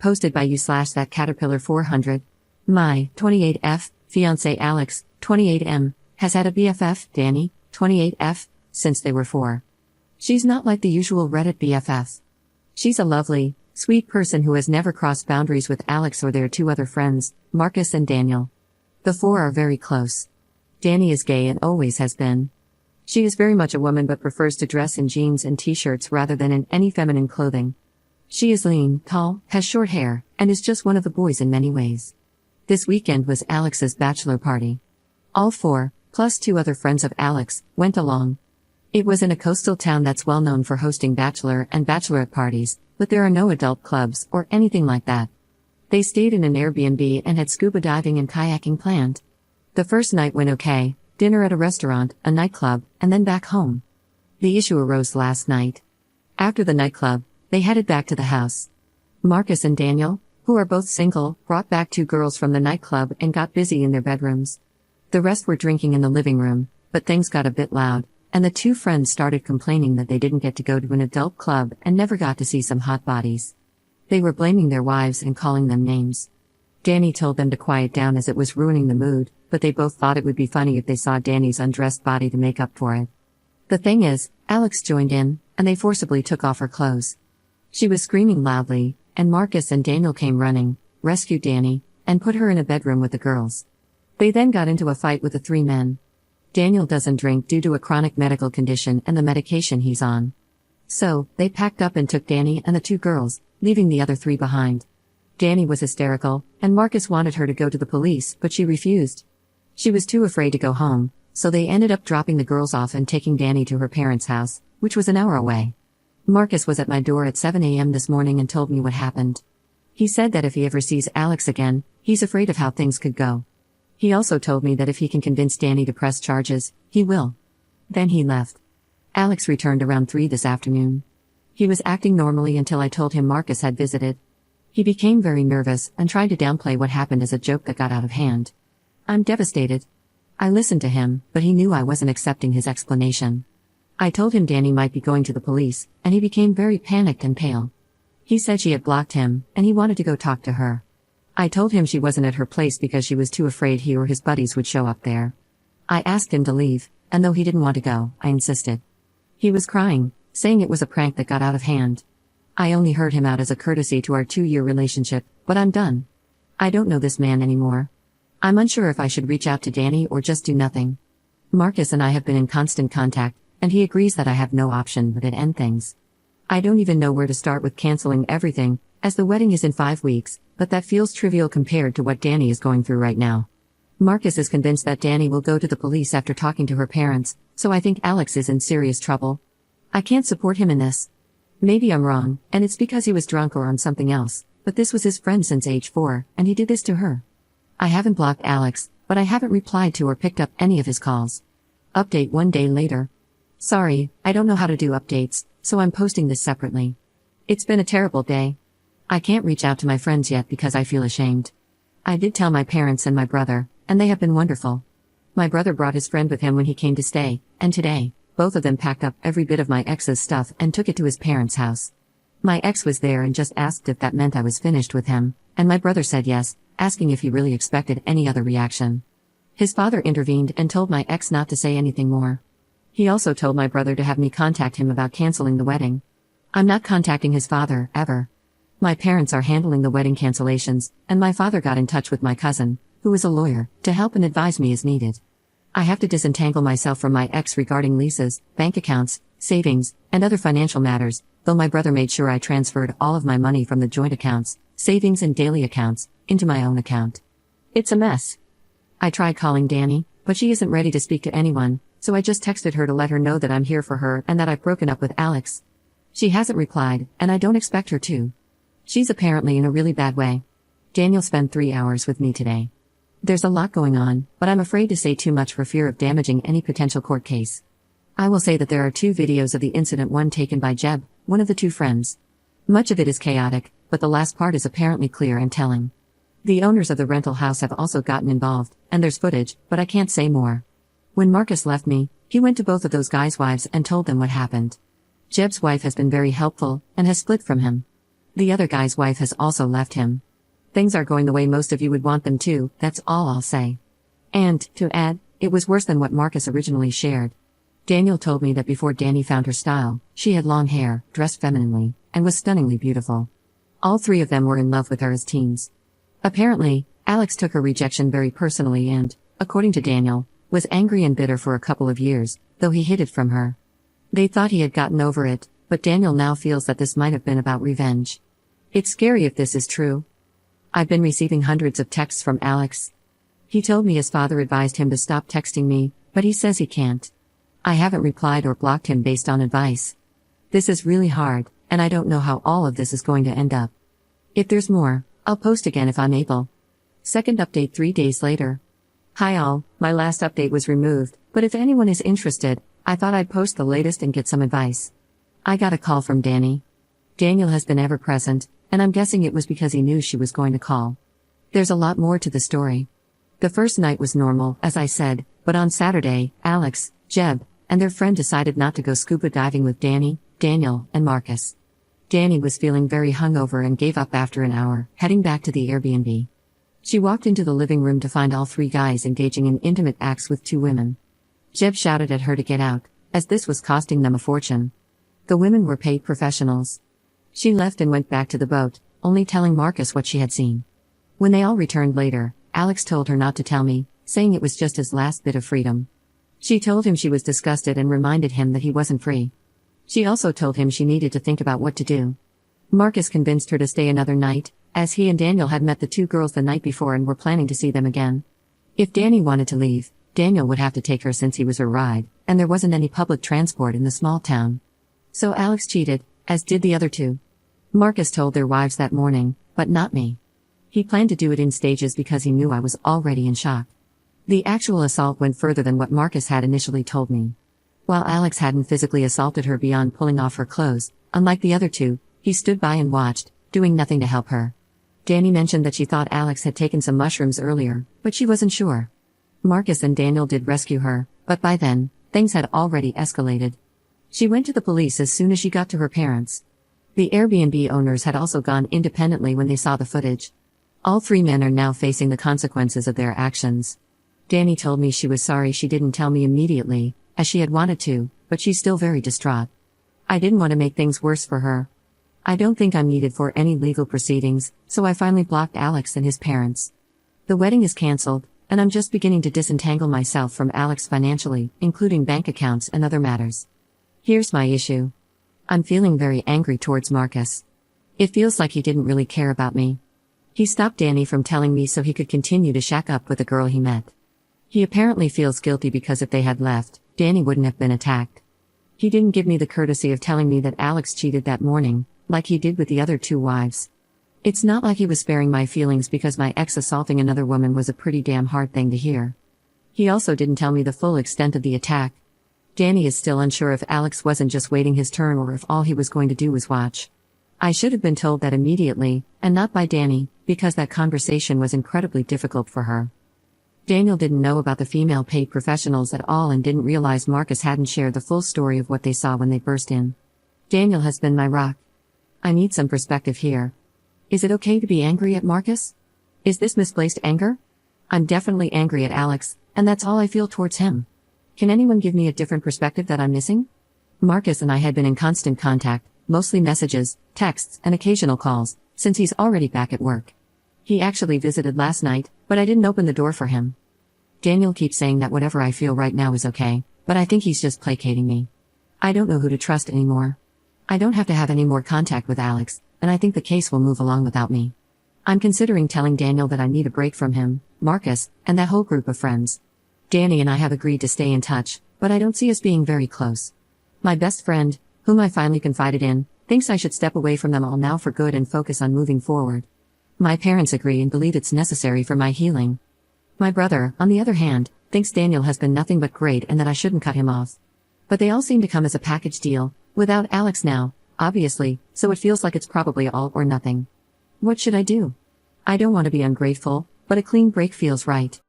Posted by you/that Caterpillar 400. My 28F fiancé Alex, 28M, has had a BFF, Danny, 28F, since they were 4. She's not like the usual Reddit BFF. She's a lovely, sweet person who has never crossed boundaries with Alex or their 2 other friends, Marcus and Daniel. The 4 are very close. Danny is gay and always has been. She is very much a woman but prefers to dress in jeans and t-shirts rather than in any feminine clothing. She is lean, tall, has short hair, and is just one of the boys in many ways. This weekend was Alex's bachelor party. All 4, plus 2 other friends of Alex, went along. It was in a coastal town that's well known for hosting bachelor and bachelorette parties, but there are no adult clubs or anything like that. They stayed in an Airbnb and had scuba diving and kayaking planned. The first night went okay, dinner at a restaurant, a nightclub, and then back home. The issue arose last night. After the nightclub, they headed back to the house. Marcus and Daniel, who are both single, brought back 2 girls from the nightclub and got busy in their bedrooms. The rest were drinking in the living room, but things got a bit loud, and the 2 friends started complaining that they didn't get to go to an adult club and never got to see some hot bodies. They were blaming their wives and calling them names. Danny told them to quiet down as it was ruining the mood, but they both thought it would be funny if they saw Danny's undressed body to make up for it. The thing is, Alex joined in, and they forcibly took off her clothes. She was screaming loudly, and Marcus and Daniel came running, rescued Danny, and put her in a bedroom with the girls. They then got into a fight with the 3 men. Daniel doesn't drink due to a chronic medical condition and the medication he's on. So, they packed up and took Danny and the 2 girls, leaving the other 3 behind. Danny was hysterical, and Marcus wanted her to go to the police, but she refused. She was too afraid to go home, so they ended up dropping the girls off and taking Danny to her parents' house, which was an hour away. Marcus was at my door at 7 a.m. this morning and told me what happened. He said that if he ever sees Alex again, he's afraid of how things could go. He also told me that if he can convince Danny to press charges, he will. Then he left. Alex returned around 3 this afternoon. He was acting normally until I told him Marcus had visited. He became very nervous and tried to downplay what happened as a joke that got out of hand. I'm devastated. I listened to him, but he knew I wasn't accepting his explanation. I told him Danny might be going to the police, and he became very panicked and pale. He said she had blocked him, and he wanted to go talk to her. I told him she wasn't at her place because she was too afraid he or his buddies would show up there. I asked him to leave, and though he didn't want to go, I insisted. He was crying, saying it was a prank that got out of hand. I only heard him out as a courtesy to our 2-year relationship, but I'm done. I don't know this man anymore. I'm unsure if I should reach out to Danny or just do nothing. Marcus and I have been in constant contact, and he agrees that I have no option but to end things. I don't even know where to start with canceling everything, as the wedding is in 5 weeks, but that feels trivial compared to what Danny is going through right now. Marcus is convinced that Danny will go to the police after talking to her parents, so I think Alex is in serious trouble. I can't support him in this. Maybe I'm wrong, and it's because he was drunk or on something else, but this was his friend since age 4, and he did this to her. I haven't blocked Alex, but I haven't replied to or picked up any of his calls. Update 1 day later. Sorry, I don't know how to do updates, so I'm posting this separately. It's been a terrible day. I can't reach out to my friends yet because I feel ashamed. I did tell my parents and my brother, and they have been wonderful. My brother brought his friend with him when he came to stay, and today, both of them packed up every bit of my ex's stuff and took it to his parents' house. My ex was there and just asked if that meant I was finished with him, and my brother said yes, asking if he really expected any other reaction. His father intervened and told my ex not to say anything more. He also told my brother to have me contact him about canceling the wedding. I'm not contacting his father, ever. My parents are handling the wedding cancellations, and my father got in touch with my cousin, who is a lawyer, to help and advise me as needed. I have to disentangle myself from my ex regarding leases, bank accounts, savings, and other financial matters, though my brother made sure I transferred all of my money from the joint accounts, savings and daily accounts, into my own account. It's a mess. I tried calling Danny, but she isn't ready to speak to anyone, so I just texted her to let her know that I'm here for her and that I've broken up with Alex. She hasn't replied, and I don't expect her to. She's apparently in a really bad way. Daniel spent 3 hours with me today. There's a lot going on, but I'm afraid to say too much for fear of damaging any potential court case. I will say that there are 2 videos of the incident, one taken by Jeb, one of the 2 friends. Much of it is chaotic, but the last part is apparently clear and telling. The owners of the rental house have also gotten involved, and there's footage, but I can't say more. When Marcus left me, he went to both of those guys' wives and told them what happened. Jeb's wife has been very helpful, and has split from him. The other guy's wife has also left him. Things are going the way most of you would want them to, that's all I'll say. And, to add, it was worse than what Marcus originally shared. Daniel told me that before Danny found her style, she had long hair, dressed femininely, and was stunningly beautiful. All three of them were in love with her as teens. Apparently, Alex took her rejection very personally and, according to Daniel, was angry and bitter for a couple of years, though he hid it from her. They thought he had gotten over it, but Daniel now feels that this might have been about revenge. It's scary if this is true. I've been receiving hundreds of texts from Alex. He told me his father advised him to stop texting me, but he says he can't. I haven't replied or blocked him based on advice. This is really hard, and I don't know how all of this is going to end up. If there's more, I'll post again if I'm able. Second update 3 days later. Hi all, my last update was removed, but if anyone is interested, I thought I'd post the latest and get some advice. I got a call from Danny. Daniel has been ever present, and I'm guessing it was because he knew she was going to call. There's a lot more to the story. The first night was normal, as I said, but on Saturday, Alex, Jeb, and their friend decided not to go scuba diving with Danny, Daniel, and Marcus. Danny was feeling very hungover and gave up after an hour, heading back to the Airbnb. She walked into the living room to find all three guys engaging in intimate acts with two women. Jeb shouted at her to get out, as this was costing them a fortune. The women were paid professionals. She left and went back to the boat, only telling Marcus what she had seen. When they all returned later, Alex told her not to tell me, saying it was just his last bit of freedom. She told him she was disgusted and reminded him that he wasn't free. She also told him she needed to think about what to do. Marcus convinced her to stay another night, as he and Daniel had met the two girls the night before and were planning to see them again. If Danny wanted to leave, Daniel would have to take her since he was her ride, and there wasn't any public transport in the small town. So Alex cheated, as did the other two. Marcus told their wives that morning, but not me. He planned to do it in stages because he knew I was already in shock. The actual assault went further than what Marcus had initially told me. While Alex hadn't physically assaulted her beyond pulling off her clothes, unlike the other two, he stood by and watched, doing nothing to help her. Danny mentioned that she thought Alex had taken some mushrooms earlier, but she wasn't sure. Marcus and Daniel did rescue her, but by then, things had already escalated. She went to the police as soon as she got to her parents. The Airbnb owners had also gone independently when they saw the footage. All three men are now facing the consequences of their actions. Danny told me she was sorry she didn't tell me immediately, as she had wanted to, but she's still very distraught. I didn't want to make things worse for her. I don't think I'm needed for any legal proceedings, so I finally blocked Alex and his parents. The wedding is cancelled, and I'm just beginning to disentangle myself from Alex financially, including bank accounts and other matters. Here's my issue. I'm feeling very angry towards Marcus. It feels like he didn't really care about me. He stopped Danny from telling me so he could continue to shack up with the girl he met. He apparently feels guilty because if they had left, Danny wouldn't have been attacked. He didn't give me the courtesy of telling me that Alex cheated that morning, like he did with the other two wives. It's not like he was sparing my feelings because my ex assaulting another woman was a pretty damn hard thing to hear. He also didn't tell me the full extent of the attack. Danny is still unsure if Alex wasn't just waiting his turn or if all he was going to do was watch. I should have been told that immediately, and not by Danny, because that conversation was incredibly difficult for her. Daniel didn't know about the female paid professionals at all and didn't realize Marcus hadn't shared the full story of what they saw when they burst in. Daniel has been my rock. I need some perspective here. Is it okay to be angry at Marcus? Is this misplaced anger? I'm definitely angry at Alex, and that's all I feel towards him. Can anyone give me a different perspective that I'm missing? Marcus and I had been in constant contact, mostly messages, texts, and occasional calls, since he's already back at work. He actually visited last night, but I didn't open the door for him. Daniel keeps saying that whatever I feel right now is okay, but I think he's just placating me. I don't know who to trust anymore. I don't have to have any more contact with Alex, and I think the case will move along without me. I'm considering telling Daniel that I need a break from him, Marcus, and that whole group of friends. Danny and I have agreed to stay in touch, but I don't see us being very close. My best friend, whom I finally confided in, thinks I should step away from them all now for good and focus on moving forward. My parents agree and believe it's necessary for my healing. My brother, on the other hand, thinks Daniel has been nothing but great and that I shouldn't cut him off. But they all seem to come as a package deal, without Alex now, obviously, so it feels like it's probably all or nothing. What should I do? I don't want to be ungrateful, but a clean break feels right.